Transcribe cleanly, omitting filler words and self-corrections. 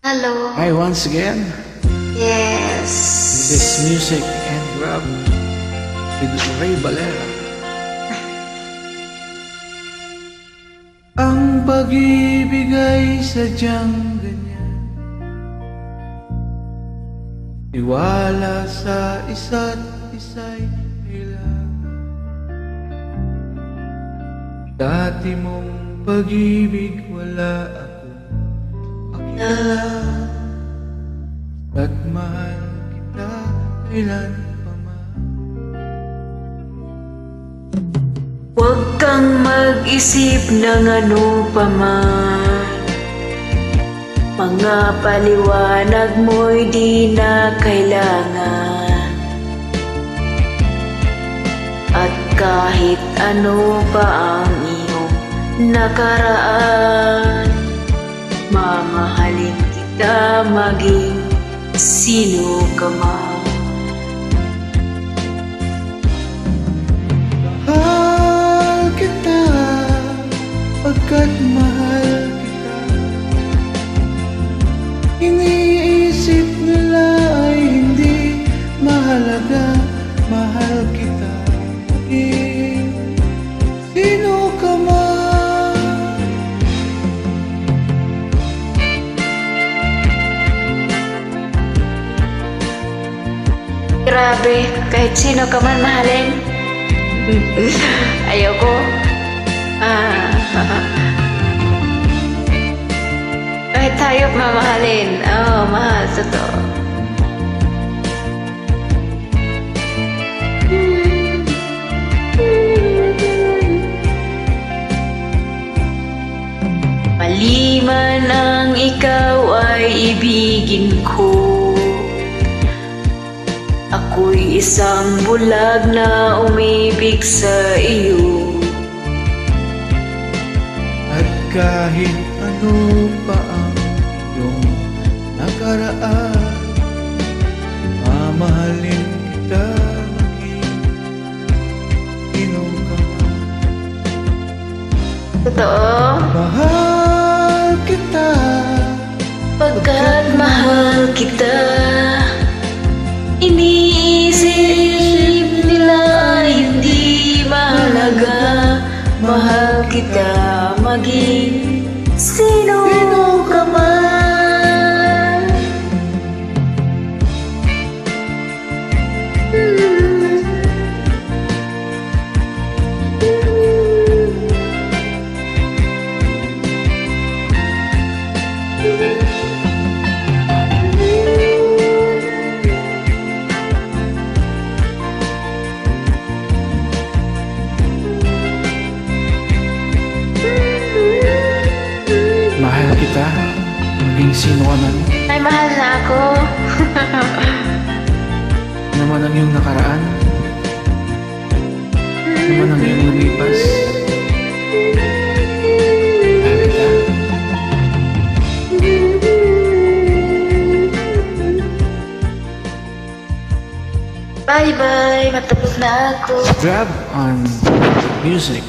Hello. Hi once again. Yes. This is Music and Rap with Ray Valera. Ang pag-ibig ay sadyang ganyan, tiwala sa isa't isa'y kailangan. Dati mong pag-ibig wala akong pakilala, at mahal kita kailan pa man. Huwag kang mag-isip ng ano pa man, mga paliwanag mo'y di na kailangan. At kahit ano pa ang iyong nakaraan, mamahalin kita maging sino ka man. Mahal kita pagkat mahal kita. Iniisip nila ay hindi mahalaga. Mahal kita maging sino ka man. Grabe, kahit sino ka man mahalin. Ayoko. Kahit hayop mamahalin. Oo, mahal. Totoo. Maliman ang ikaw ay ibigin ko, ako'y isang bulag na umibig sa iyo. At kahit ano pa ang iyong nakaraan, mamahalin kita maging sino ka man. Totoo? Mahal kita Pagkat mahal kita, iniisip nila ay hindi mahalaga. Mahal kita maging sino ka man. Mahal kita maging sino ka man. Ay, mahal na ako. Ano man ang iyong nakaraan, ano man ang iyong lumipas, mahal kita. Bye-bye, matapos na ako. Grab on music.